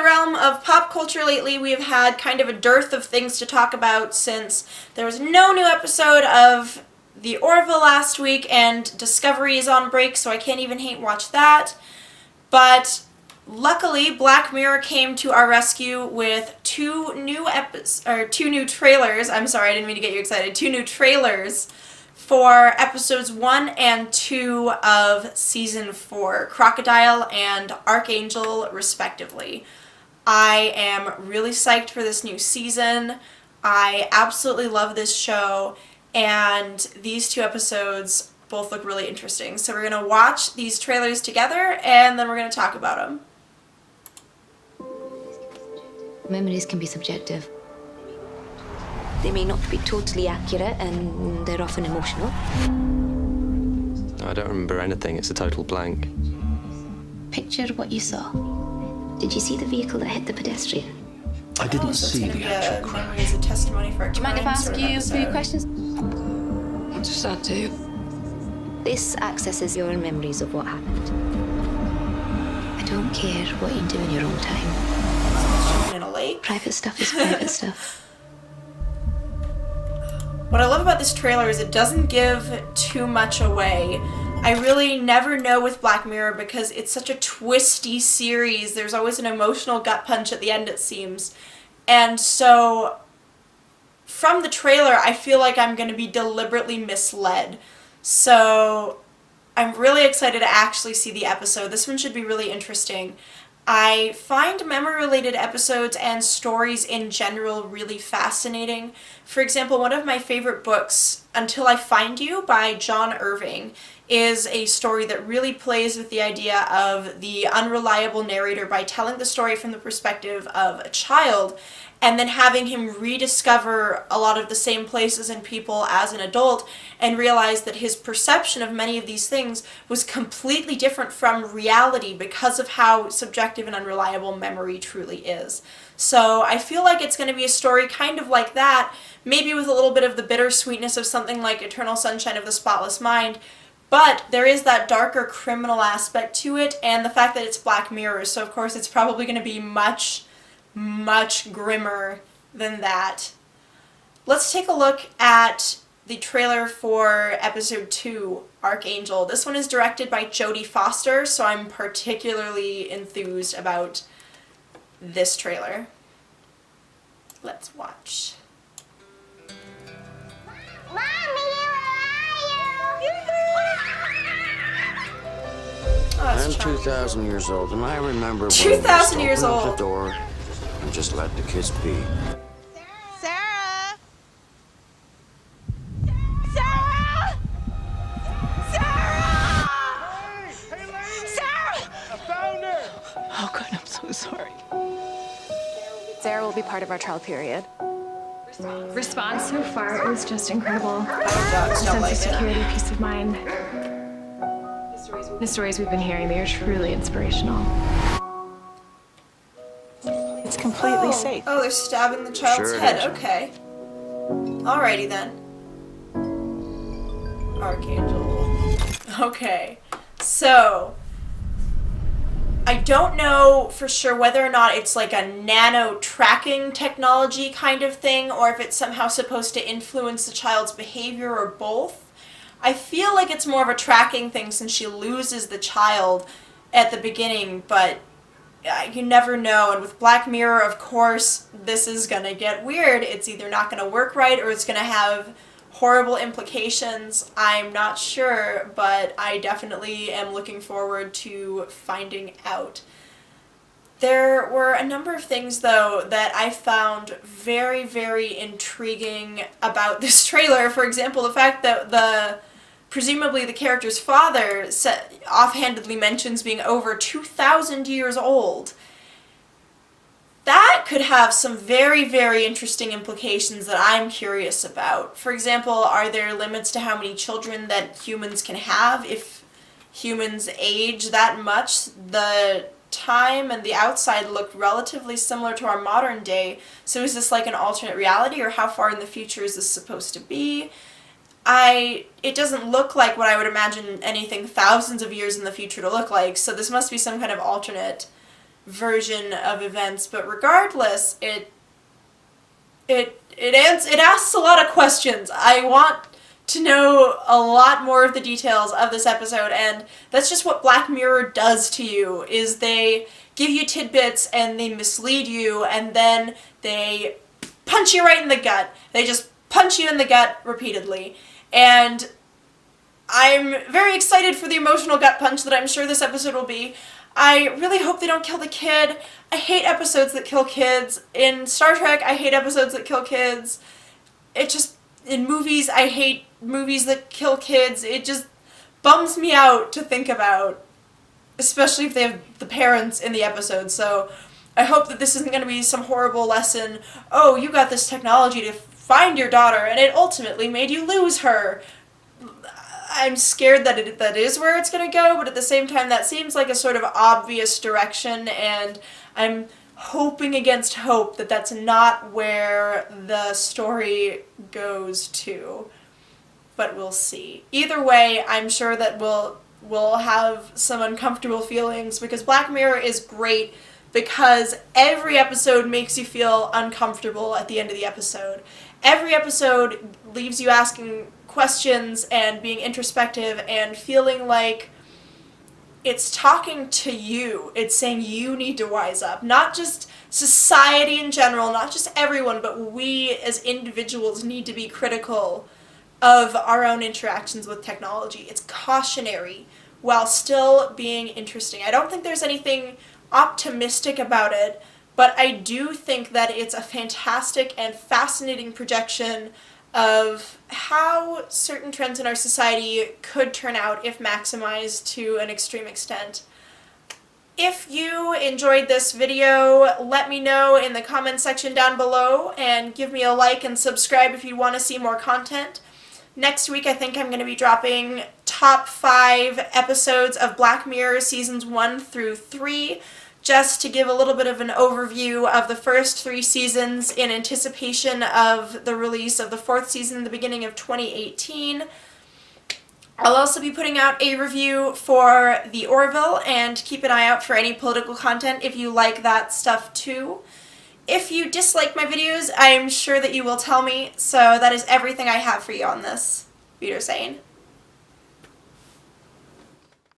the realm of pop culture lately, we've had kind of a dearth of things to talk about since there was no new episode of The Orville last week, and Discovery is on break, so I can't even hate watch that. But luckily, Black Mirror came to our rescue with two new trailers. I'm sorry, I didn't mean to get you excited. 2 new trailers for episodes 1 and 2 of season 4, Crocodile and Arkangel, respectively. I am really psyched for this new season. I absolutely love this show, and these 2 episodes both look really interesting. So we're going to watch these trailers together, and then we're going to talk about them. Memories can be subjective. They may not be totally accurate, and they're often emotional. I don't remember anything. It's a total blank. Picture what you saw. Did you see the vehicle that hit the pedestrian? I didn't see the actual Memory crime. as a testimony for a Do you mind if I ask you a few questions? What does that do? This accesses your memories of what happened. I don't care what you do in your own time. In a lake. Private stuff is private stuff. What I love about this trailer is it doesn't give too much away. I really never know with Black Mirror because it's such a twisty series. There's always an emotional gut punch at the end, it seems. And so from the trailer, I feel like I'm going to be deliberately misled. So I'm really excited to actually see the episode. This one should be really interesting. I find memory-related episodes and stories in general really fascinating. For example, one of my favorite books, Until I Find You by John Irving, is a story that really plays with the idea of the unreliable narrator by telling the story from the perspective of a child and then having him rediscover a lot of the same places and people as an adult and realize that his perception of many of these things was completely different from reality because of how subjective and unreliable memory truly is. So I feel like it's going to be a story kind of like that, maybe with a little bit of the bittersweetness of something like Eternal Sunshine of the Spotless Mind, but there is that darker criminal aspect to it and the fact that it's Black Mirror, so of course it's probably going to be much grimmer than that. Let's take a look at the trailer for episode 2, Arkangel. This one is directed by Jodie Foster, so I'm particularly enthused about this trailer. Let's watch. Mommy, where Oh, I'm that's charming. 2,000 years old, and I remember when 2,000 we years just opened old. the door and just let the kids be. Sarah! Sarah! Sarah! Sarah! I found her! Oh, God, I'm so sorry. Sarah will be part of our trial period. Response so far is just incredible. Dogs don't Sense like of it. security, peace of mind. The stories we've been hearing, they are truly inspirational. It's completely safe. Oh, they're stabbing the child's Sure it head. is. Okay. Alrighty then. Archangel. Okay. So, I don't know for sure whether or not it's like a nano tracking technology kind of thing or if it's somehow supposed to influence the child's behavior or both. I feel like it's more of a tracking thing since she loses the child at the beginning, but you never know. And with Black Mirror, of course, this is gonna get weird. It's either not gonna work right or it's gonna have horrible implications. I'm not sure, but I definitely am looking forward to finding out. There were a number of things, though, that I found very, very intriguing about this trailer. For example, the fact that presumably the character's father offhandedly mentions being over 2,000 years old. That could have some very, very interesting implications that I'm curious about. For example, are there limits to how many children that humans can have? If humans age that much, the time and the outside look relatively similar to our modern day. So is this like an alternate reality, or how far in the future is this supposed to be? It doesn't look like what I would imagine anything thousands of years in the future to look like, so this must be some kind of alternate version of events, but regardless, it asks a lot of questions. I want to know a lot more of the details of this episode, and that's just what Black Mirror does to you, is they give you tidbits and they mislead you, and then they punch you right in the gut. They just punch you in the gut repeatedly. And I'm very excited for the emotional gut punch that I'm sure this episode will be. I really hope they don't kill the kid. I hate episodes that kill kids. In Star Trek, I hate episodes that kill kids. In movies, I hate movies that kill kids. It just bums me out to think about, especially if they have the parents in the episode. So I hope that this isn't going to be some horrible lesson. Oh, you got this technology to find your daughter, and it ultimately made you lose her. I'm scared that that is where it's going to go, but at the same time, that seems like a sort of obvious direction, and I'm hoping against hope that that's not where the story goes to. But we'll see. Either way, I'm sure that we'll have some uncomfortable feelings, because Black Mirror is great because every episode makes you feel uncomfortable at the end of the episode. Every episode leaves you asking questions and being introspective and feeling like it's talking to you. It's saying you need to wise up. Not just society in general, not just everyone, but we as individuals need to be critical of our own interactions with technology. It's cautionary while still being interesting. I don't think there's anything optimistic about it, but I do think that it's a fantastic and fascinating projection of how certain trends in our society could turn out if maximized to an extreme extent. If you enjoyed this video, let me know in the comment section down below, and give me a like and subscribe if you want to see more content. Next week, I think I'm going to be dropping top 5 episodes of Black Mirror seasons 1 through 3, just to give a little bit of an overview of the first 3 seasons in anticipation of the release of the 4th season in the beginning of 2018. I'll also be putting out a review for The Orville, and keep an eye out for any political content if you like that stuff too. If you dislike my videos, I'm sure that you will tell me, so that is everything I have for you on this. Wiedersehen.